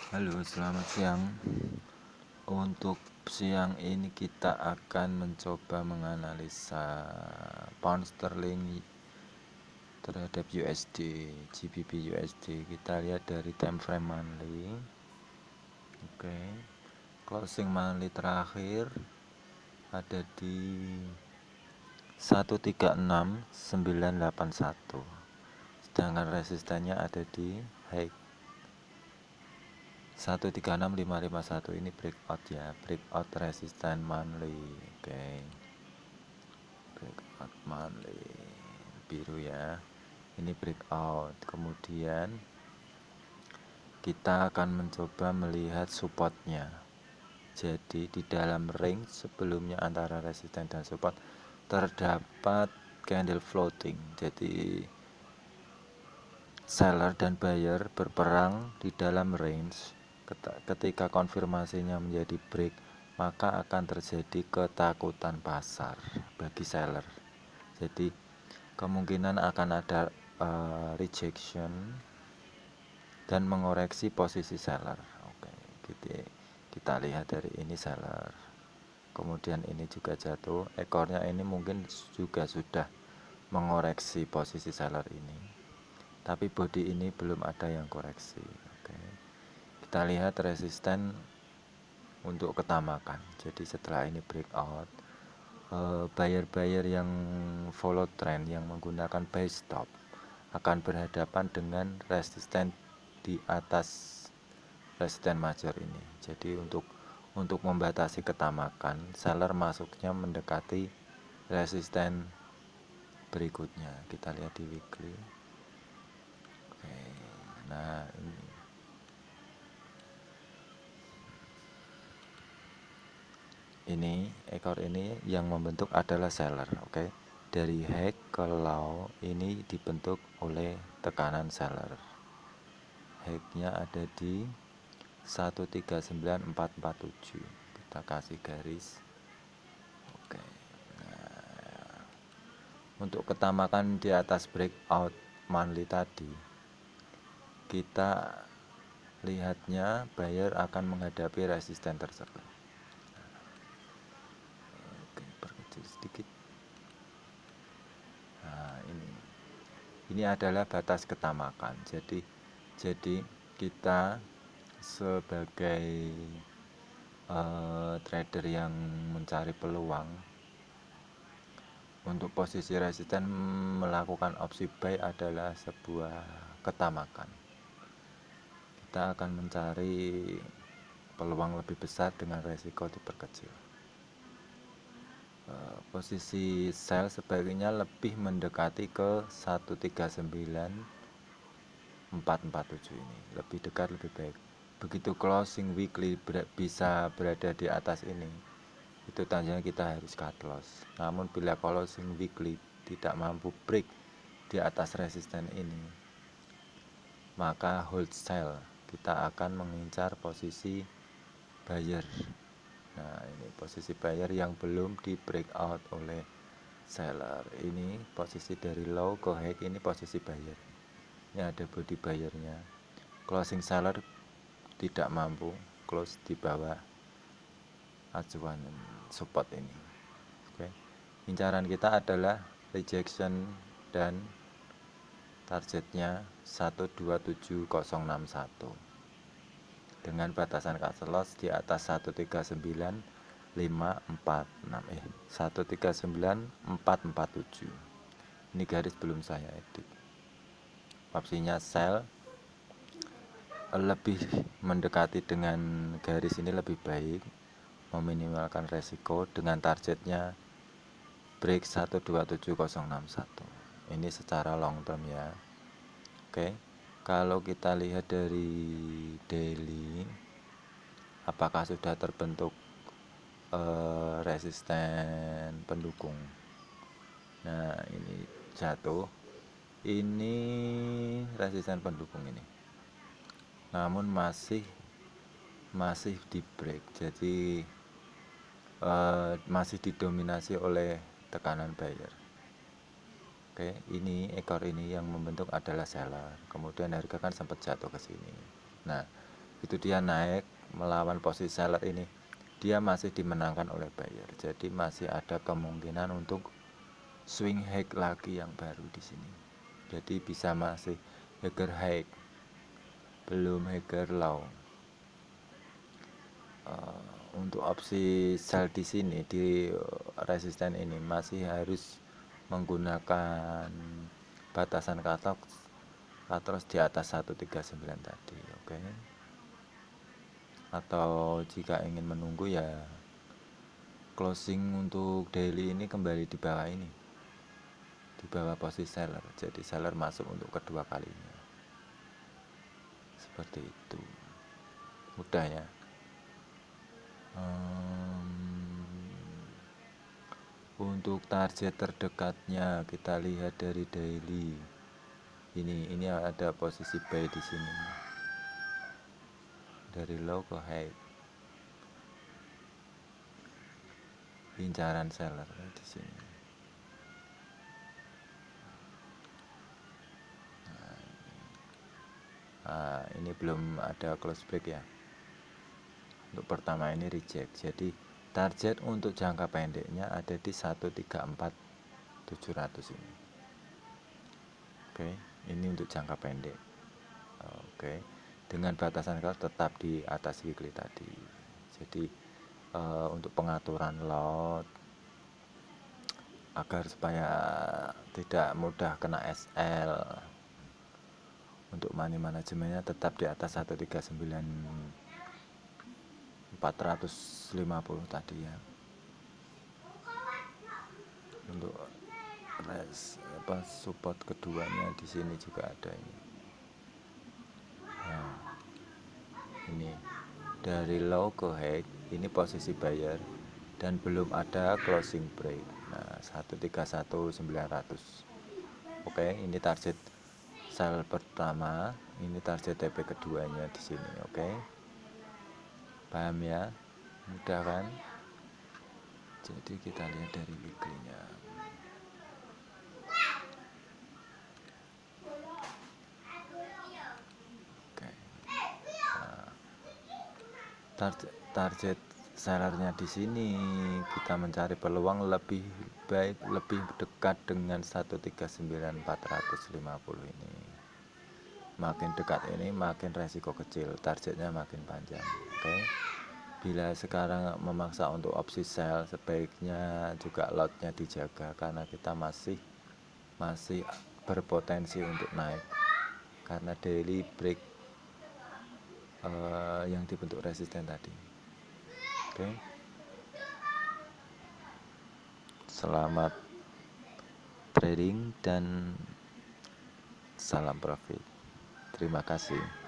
Halo, selamat siang. Untuk siang ini kita akan mencoba menganalisa pound sterling terhadap USD, GBP USD. Kita lihat dari time frame monthly. Oke. Closing monthly terakhir ada di 136981. Sedangkan resistennya ada di high 136551. Ini breakout ya, breakout resisten monthly. Oke, breakout monthly biru ya, ini breakout. Kemudian kita akan mencoba melihat supportnya. Jadi di dalam range sebelumnya antara resisten dan support terdapat candle floating. Jadi seller dan buyer berperang di dalam range. Ketika konfirmasinya menjadi break, maka akan terjadi ketakutan pasar bagi seller. Jadi kemungkinan akan ada rejection dan mengoreksi posisi seller. Oke, kita lihat dari ini seller. Kemudian ini juga jatuh, ekornya ini mungkin juga sudah mengoreksi posisi seller ini. Tapi body ini belum ada yang koreksi. Oke. Kita lihat resisten untuk ketamakan. Jadi setelah ini breakout, buyer-buyer yang follow trend yang menggunakan buy stop akan berhadapan dengan resisten di atas resisten major ini. Jadi untuk membatasi ketamakan, seller masuknya mendekati resisten berikutnya. Kita lihat di weekly. Oke. Nah, ini ekor ini yang membentuk adalah seller. Oke. Dari high ke low ini dibentuk oleh tekanan seller. High-nya ada di 139447. Kita kasih garis. Oke. Nah, untuk ketamakan di atas breakout monthly tadi, kita lihatnya buyer akan menghadapi resisten tersebut. Oke, perkecil sedikit. Nah, ini adalah batas ketamakan. Jadi kita sebagai trader yang mencari peluang untuk posisi resisten melakukan opsi buy adalah sebuah ketamakan. Kita akan mencari peluang lebih besar dengan resiko diperkecil. Posisi sell sebaiknya lebih mendekati ke 139447 ini, lebih dekat lebih baik. Begitu closing weekly bisa berada di atas ini, itu tandanya kita harus cut loss. Namun bila closing weekly tidak mampu break di atas resisten ini, maka hold sell. Kita akan mengincar posisi buyer. Nah, ini posisi buyer yang belum di breakout oleh seller. Ini posisi dari low ke high, ini posisi buyer. Ini ada body buyernya. Closing seller tidak mampu close di bawah acuan support ini. Oke. Incaran kita adalah rejection dan targetnya 127061 dengan batasan cut loss di atas 139447. Ini garis belum saya edit. Opsinya sell lebih mendekati dengan garis ini lebih baik, meminimalkan resiko dengan targetnya break 127061. Ini secara long term ya. Oke. Kalau kita lihat dari daily, apakah sudah terbentuk resisten pendukung? Nah, ini jatuh. Ini resisten pendukung ini. Namun masih di break. Jadi masih didominasi oleh tekanan buyer. Oke, ini ekor ini yang membentuk adalah seller. Kemudian harga kan sempat jatuh ke sini. Nah, begitu dia naik melawan posisi seller ini, dia masih dimenangkan oleh buyer. Jadi masih ada kemungkinan untuk swing high lagi yang baru di sini. Jadi bisa masih higher high, belum higher low. Untuk opsi sell di sini di resisten ini masih harus menggunakan batasan cut loss di atas 139 tadi, oke. Atau jika ingin menunggu ya closing untuk daily ini kembali di bawah ini, di bawah posisi seller. Jadi seller masuk untuk kedua kalinya, seperti itu. Mudah ya. Untuk target terdekatnya kita lihat dari daily. Ini ada posisi buy di sini. Dari low ke high. Incaran seller di sini. Nah, ini belum ada close break ya. Untuk pertama ini reject. Jadi target untuk jangka pendeknya ada di 134.700 ini. Oke, ini untuk jangka pendek. Oke, dengan batasan kalau tetap di atas weekly tadi. Jadi untuk pengaturan lot agar supaya tidak mudah kena SL, untuk money manajemennya tetap di atas 139.450 tadi ya. Untuk support keduanya di sini juga ada ini. Nah, ini dari low ke high, ini posisi buyer dan belum ada closing break. Nah, 131.900. Oke, ini target sell pertama, ini target TP keduanya di sini, oke. Paham ya? Mudah kan? Jadi kita lihat dari weekly-nya. Oke. Nah, target sellernya di sini kita mencari peluang lebih baik, lebih dekat dengan 139.450 ini. Makin dekat ini makin resiko kecil, targetnya makin panjang, oke. Bila sekarang memaksa untuk opsi sell, sebaiknya juga lotnya dijaga karena kita masih berpotensi untuk naik karena daily break yang dibentuk resisten tadi, oke. Selamat trading dan salam profit. Terima kasih.